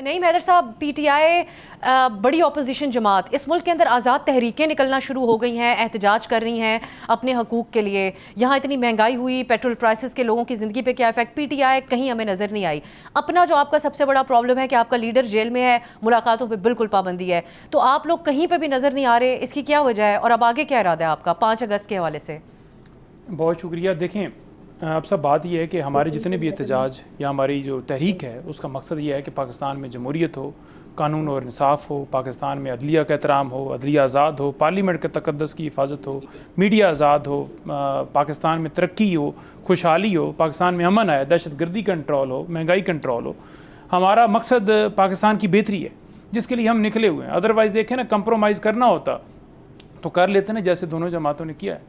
نہیں حیدر صاحب، P T I بڑی اپوزیشن جماعت، اس ملک کے اندر آزاد تحریکیں نکلنا شروع ہو گئی ہیں، احتجاج کر رہی ہیں اپنے حقوق کے لیے. یہاں اتنی مہنگائی ہوئی، پیٹرول پرائسز کے لوگوں کی زندگی پہ کیا افیکٹ، پی ٹی آئی کہیں ہمیں نظر نہیں آئی. اپنا جو آپ کا سب سے بڑا پرابلم ہے کہ آپ کا لیڈر جیل میں ہے، ملاقاتوں پہ بالکل پابندی ہے، تو آپ لوگ کہیں پہ بھی نظر نہیں آ رہے. اس کی کیا وجہ ہے اور اب آگے کیا ارادہ ہے آپ کا 5 اگست کے حوالے سے؟ بہت شکریہ. دیکھیں، اب سب بات یہ ہے کہ ہمارے جتنے بھی احتجاج یا ہماری جو تحریک ہے اس کا مقصد یہ ہے کہ پاکستان میں جمہوریت ہو، قانون اور انصاف ہو، پاکستان میں عدلیہ کا احترام ہو، عدلیہ آزاد ہو، پارلیمنٹ کے تقدس کی حفاظت ہو، میڈیا آزاد ہو، پاکستان میں ترقی ہو، خوشحالی ہو، پاکستان میں امن آئے، دہشت گردی کنٹرول ہو، مہنگائی کنٹرول ہو. ہمارا مقصد پاکستان کی بہتری ہے جس کے لیے ہم نکلے ہوئے ہیں. ادروائز دیکھیں نا، کمپرومائز کرنا ہوتا تو کر لیتے نا، جیسے دونوں جماعتوں نے کیا ہے.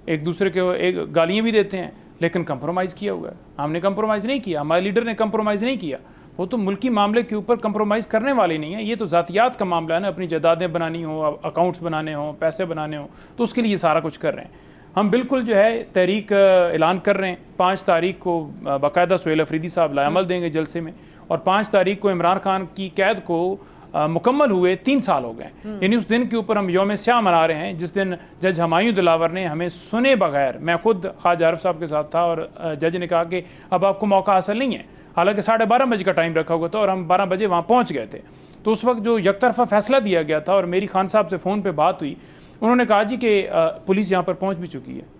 ایک دوسرے کے گالیاں بھی دیتے ہیں لیکن کمپرومائز کیا ہوا ہے. ہم نے کمپرومائز نہیں کیا، ہمارے لیڈر نے کمپرومائز نہیں کیا. وہ تو ملکی معاملے کے اوپر کمپرومائز کرنے والے نہیں ہیں. یہ تو ذاتیات کا معاملہ ہے نا، اپنی جائیدادیں بنانی ہوں، اکاؤنٹس بنانے ہوں، پیسے بنانے ہوں، تو اس کے لیے یہ سارا کچھ کر رہے ہیں. ہم بالکل جو ہے تحریک اعلان کر رہے ہیں. 5 تاریخ کو باقاعدہ سہیل افریدی صاحب لائحہ دیں گے جلسے میں، اور 5 تاریخ کو عمران خان کی قید کو مکمل ہوئے 3 سال ہو گئے. یعنی اس دن کے اوپر ہم یوم سیاہ منا رہے ہیں جس دن جج ہمایوں دلاور نے ہمیں سنے بغیر، میں خود خواجہ عارف صاحب کے ساتھ تھا، اور جج نے کہا کہ اب آپ کو موقع حاصل نہیں ہے، حالانکہ 12:30 بجے کا ٹائم رکھا ہوا تھا اور ہم 12 بجے وہاں پہنچ گئے تھے. تو اس وقت جو یک طرفہ فیصلہ دیا گیا تھا، اور میری خان صاحب سے فون پہ بات ہوئی، انہوں نے کہا جی کہ پولیس یہاں پر پہنچ بھی چکی ہے.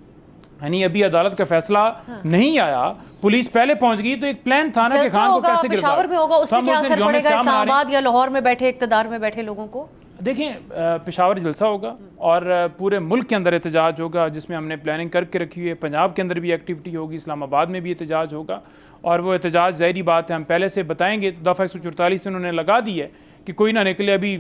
یعنی ابھی عدالت کا فیصلہ نہیں آیا، پولیس پہلے پہنچ گئی. تو ایک پلان تھا نا کہ خان کو کیسے گرفتار. پشاور میں ہوگا، اس سے کیا اثر پڑے گا اسلام آباد یا لاہور میں بیٹھے اقتدار میں بیٹھے لوگوں کو؟ دیکھیں، پشاور جلسہ ہوگا اور پورے ملک کے اندر احتجاج ہوگا جس میں ہم نے پلاننگ کر کے رکھی ہوئی ہے. پنجاب کے اندر بھی ایکٹیویٹی ہوگی، اسلام آباد میں بھی احتجاج ہوگا. اور وہ احتجاج ظاہری بات ہے ہم پہلے سے بتائیں گے. دفعہ 144 انہوں نے لگا دی ہے کہ کوئی نہ نکلے. ابھی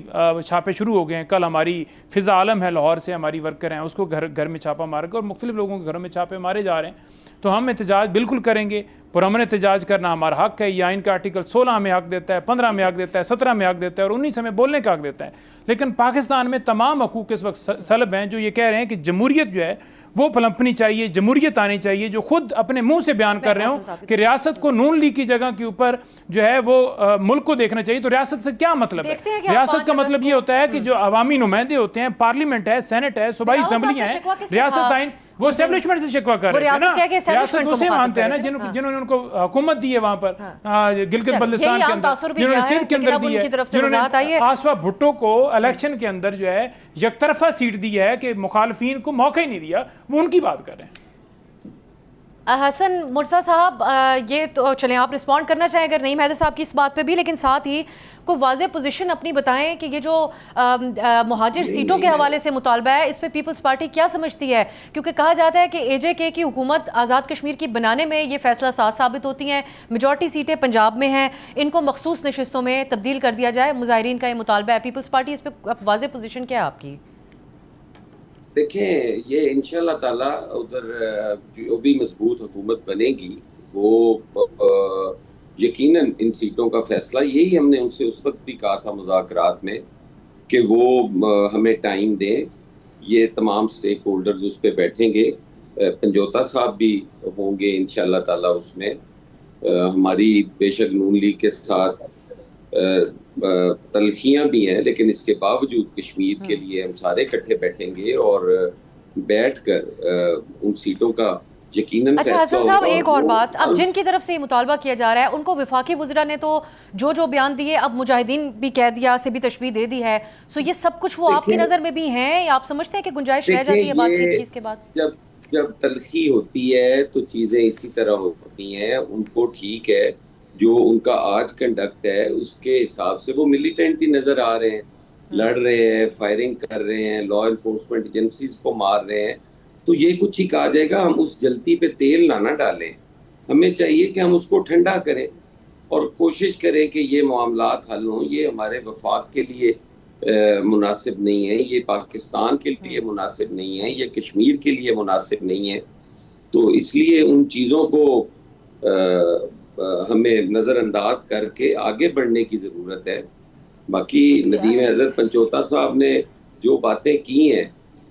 چھاپے شروع ہو گئے ہیں. کل ہماری فضا عالم ہے لاہور سے، ہماری ورکر ہیں، اس کو گھر میں چھاپا مار کر، اور مختلف لوگوں کے گھروں میں چھاپے مارے جا رہے ہیں. تو ہم احتجاج بالکل کریں گے. پرامن احتجاج کرنا ہمارا حق ہے. یہ آئین کا آرٹیکل 16 ہمیں حق دیتا ہے، 15 میں حق دیتا ہے، 17 میں حق دیتا ہے، اور 19 ہمیں بولنے کا حق دیتا ہے. لیکن پاکستان میں تمام حقوق اس وقت سلب ہیں جو یہ کہہ رہے ہیں کہ جمہوریت جو ہے وہ پلمپنی چاہیے، جمہوریت آنی چاہیے، جو خود اپنے منہ سے بیان کر رہے ہوں کہ ریاست کو نون لیگ کی جگہ کے اوپر جو ہے وہ ملک کو دیکھنا چاہیے. تو ریاست سے کیا مطلب ہے؟ ریاست کا مطلب یہ ہوتا ہے کہ جو عوامی نمائندے ہوتے ہیں، پارلیمنٹ ہے، سینٹ ہے، صوبائی اسمبلیاں ہیں، ریاست آئین وہ اسٹیبلشمنٹ سے شکوہ کر رہے ہیں نا. ریاست اسے مانتے ہیں نا جنہوں نے ان کو حکومت دی ہے وہاں پر گلگت بلتستان کے اندر، جنہوں نے سندھ کے اندر دی ہے، جنہوں نے آصفہ بھٹو کو الیکشن کے اندر جو ہے یک طرفہ سیٹ دی ہے کہ مخالفین کو موقع ہی نہیں دیا. وہ ان کی بات کر رہے ہیں. حسن مرزا صاحب، یہ تو چلیں آپ رسپونڈ کرنا چاہیں اگر نعیم حیدر صاحب کی اس بات پہ بھی، لیکن ساتھ ہی کوئی واضح پوزیشن اپنی بتائیں کہ یہ جو مہاجر سیٹوں کے حوالے سے مطالبہ ہے اس پہ پیپلز پارٹی کیا سمجھتی ہے؟ کیونکہ کہا جاتا ہے کہ اے جے کے کی حکومت آزاد کشمیر کی بنانے میں یہ فیصلہ ساز ثابت ہوتی ہیں. میجورٹی سیٹیں پنجاب میں ہیں، ان کو مخصوص نشستوں میں تبدیل کر دیا جائے. مظاہرین کا یہ مطالبہ ہے. پیپلز پارٹی اس پہ واضح پوزیشن کیا ہے آپ کی؟ دیکھیں، یہ انشاءاللہ تعالیٰ ادھر جو بھی مضبوط حکومت بنے گی وہ یقیناً ان سیٹوں کا فیصلہ، یہی ہم نے ان سے اس وقت بھی کہا تھا مذاکرات میں کہ وہ ہمیں ٹائم دیں. یہ تمام سٹیک ہولڈرز اس پہ بیٹھیں گے. پنجوتا صاحب بھی ہوں گے انشاءاللہ تعالیٰ اس میں. ہماری بے شک نون لیگ کے ساتھ تلخیاں بھی ہیں، لیکن اس کے باوجود کشمیر کے لیے ہم سارے اکٹھے بیٹھیں گے اور بیٹھ کر ان سیٹوں کا یقیناً فیصلہ ہوگا. اچھا حسن صاحب، ایک اور بات، اب جن کی طرف سے یہ مطالبہ کیا جا رہا ہے ان کو وفاقی وزراء نے تو جو بیان دیے، اب مجاہدین بھی کہہ دیا سے بھی تشبیہ دے دی ہے. سو یہ سب کچھ وہ آپ کی نظر میں بھی ہیں یا آپ سمجھتے ہیں کہ گنجائش رہ جاتی ہے بات چیت کی اس کے بعد؟ جب تلخی ہوتی ہے تو چیزیں اسی طرح ہوتی ہیں. ان کو ٹھیک ہے جو ان کا آج کنڈکٹ ہے اس کے حساب سے وہ ملیٹنٹ ہی نظر آ رہے ہیں، لڑ رہے ہیں، فائرنگ کر رہے ہیں، لا انفورسمنٹ ایجنسیز کو مار رہے ہیں. تو یہ کچھ ہی کہا جائے گا. ہم اس جلتی پہ تیل نہ ڈالیں. ہمیں چاہیے کہ ہم اس کو ٹھنڈا کریں اور کوشش کریں کہ یہ معاملات حل ہوں. یہ ہمارے وفاق کے لیے مناسب نہیں ہے، یہ پاکستان کے لیے مناسب نہیں ہے، یہ کشمیر کے لیے مناسب نہیں ہے. تو اس لیے ان چیزوں کو ہمیں نظر انداز کر کے آگے بڑھنے کی ضرورت ہے. باقی ندیم حضرت پنچوتا صاحب نے جو باتیں کی ہیں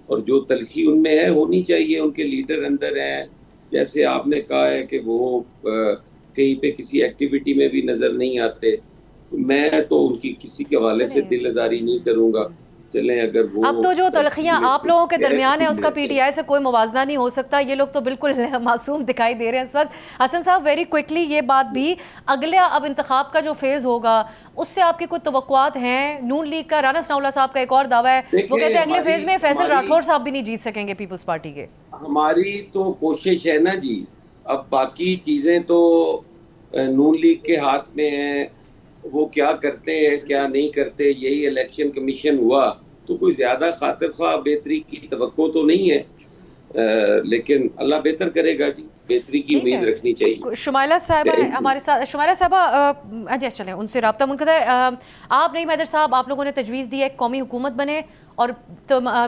اور جو تلخی ان میں ہے ہونی چاہیے. ان کے لیڈر اندر ہیں، جیسے آپ نے کہا ہے کہ وہ کہیں پہ کسی ایکٹیویٹی میں بھی نظر نہیں آتے. میں تو ان کی کسی کے حوالے سے دل آزاری نہیں کروں گا. چلیں اگر وہ اب تو جو تلخیاں آپ لوگوں کے درمیان ہیں اس کا پی ٹی آئی سے کوئی موازنہ نہیں ہو سکتا. یہ لوگ تو بالکل معصوم دکھائی دے رہے ہیں اس وقت. حسن صاحب ویری کوئکلی یہ بات بھی, اگلا اب انتخاب کا جو فیز ہوگا اس سے آپ کی کوئی توقعات ہیں؟ نون لیگ کا رانا ثناء اللہ صاحب کا ایک اور دعویٰ ہے, وہ کہتے ہیں اگلے فیز میں فیصل راٹھور صاحب بھی نہیں جیت سکیں گے پیپلز پارٹی کے. ہماری تو کوشش ہے نا جی, اب باقی چیزیں تو نون لیگ کے ہاتھ میں ہیں, وہ کیا کرتے ہیں کیا نہیں کرتے. یہی الیکشن کمیشن ہوا تو کوئی زیادہ خاطر خواہ بہتری کی توقع تو نہیں ہے, لیکن اللہ بہتر کرے گا جی, بہتری کی امید رکھنی چاہیے. شمائلہ صاحبہ ہمارے ساتھ, شمائلہ صاحبہ اچھا چلیں ان سے رابطہ منقطع ہے. آپ نعیم حیدر صاحب, آپ لوگوں نے تجویز دی ہے قومی حکومت بنے اور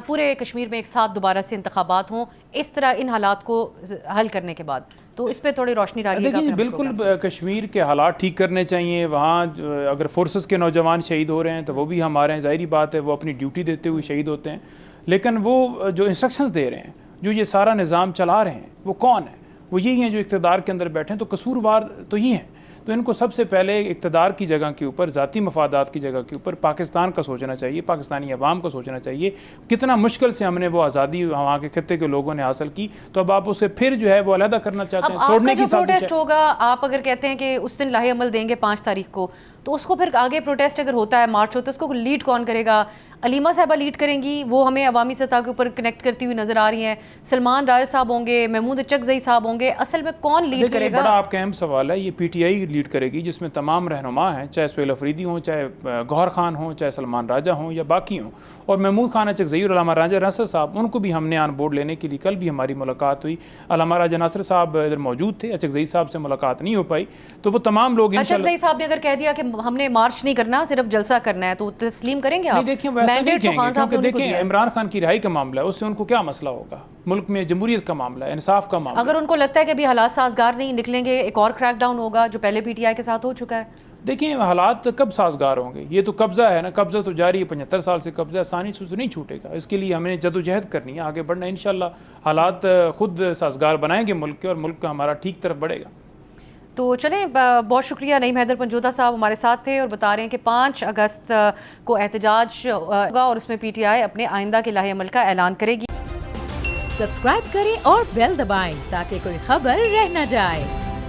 پورے کشمیر میں ایک ساتھ دوبارہ سے انتخابات ہوں اس طرح ان حالات کو حل کرنے کے بعد, تو اس پہ تھوڑی روشنی ڈالیے گا. دیکھیں بالکل کشمیر کے حالات ٹھیک کرنے چاہیے. وہاں اگر فورسز کے نوجوان شہید ہو رہے ہیں تو وہ بھی ہمارے ہیں, ظاہری بات ہے وہ اپنی ڈیوٹی دیتے ہوئے شہید ہوتے ہیں, لیکن وہ جو انسٹرکشنز دے رہے ہیں, جو یہ سارا نظام چلا رہے ہیں, وہ کون ہیں؟ وہ یہی ہیں جو اقتدار کے اندر بیٹھے ہیں. تو قصوروار تو یہ ہیں. تو ان کو سب سے پہلے اقتدار کی جگہ کے اوپر, ذاتی مفادات کی جگہ کے اوپر پاکستان کا سوچنا چاہیے, پاکستانی عوام کا سوچنا چاہیے. کتنا مشکل سے ہم نے وہ آزادی وہاں کے خطے کے لوگوں نے حاصل کی, تو اب آپ اسے پھر جو ہے وہ علیحدہ کرنا چاہتے ہیں, توڑنے کی سازش ہے. پروٹیسٹ ہوگا, آپ اگر کہتے ہیں کہ اس دن لاہے عمل دیں گے 5 تاریخ کو, تو اس کو پھر آگے پروٹیسٹ اگر ہوتا ہے, مارچ ہوتا ہے, اس کو لیڈ کون کرے گا؟ علیمہ صاحبہ لیڈ کریں گی, وہ ہمیں عوامی سطح کے اوپر کنیکٹ کرتی ہوئی نظر آ رہی ہیں. سلمان راجہ صاحب ہوں گے, محمود اچکزئی صاحب ہوں گے, اصل میں کون لیڈ کرے گا؟ بڑا آپ کا اہم سوال ہے. یہ پی ٹی آئی لیڈ کرے گی جس میں تمام رہنما ہیں, چاہے سہیل افریدی ہوں, چاہے گوہر خان ہوں, چاہے سلمان راجہ ہوں یا باقی ہوں, اور محمود خان اچکزئی اور علامہ راجہ ناصر صاحب, ان کو بھی ہم نے آن بورڈ لینے کے لیے کل بھی ہماری ملاقات ہوئی. علامہ راجہ ناصر صاحب ادھر موجود تھے, اچکزئی صاحب سے ملاقات نہیں ہو پائی, تو وہ تمام لوگ اچکزئی صاحب نے اگر کہہ دیا کہ ہم نے مارچ نہیں کرنا, صرف جلسہ کرنا ہے, تو تسلیم کریں گے آپ؟ نہیں دیکھیں ویسا نہیں کہیں گے, کیونکہ دیکھیں عمران خان کی رہائی کا معاملہ ہے, اس سے ان کو کیا مسئلہ ہوگا؟ ملک میں جمہوریت کا معاملہ ہے, انصاف کا معاملہ. اگر ان کو لگتا ہے کہ ابھی حالات سازگار نہیں نکلیں گے, ایک اور کریک ڈاؤن ہوگا جو پہلے پی ٹی آئی کے ساتھ ہو چکا ہے. دیکھیں حالات کب سازگار ہوں گے؟ یہ تو قبضہ ہے نا, قبضہ تو جاری ہے, 75 سال سے قبضہ, آسانی سے نہیں چھوٹے گا. اس کے لیے ہمیں جدوجہد کرنی ہے, آگے بڑھنا ہے. انشاءاللہ حالات خود سازگار بنائیں گے ملک کے, اور ملک کا ہمارا ٹھیک طرف بڑھے گا. تو چلیں, بہت شکریہ. نعیم حیدر پنجوتا صاحب ہمارے ساتھ تھے اور بتا رہے ہیں کہ 5 اگست کو احتجاج ہوگا اور اس میں پی ٹی آئی اپنے آئندہ کے لاہے عمل کا اعلان کرے گی. سبسکرائب کریں اور بیل دبائیں تاکہ کوئی خبر رہ نہ جائے.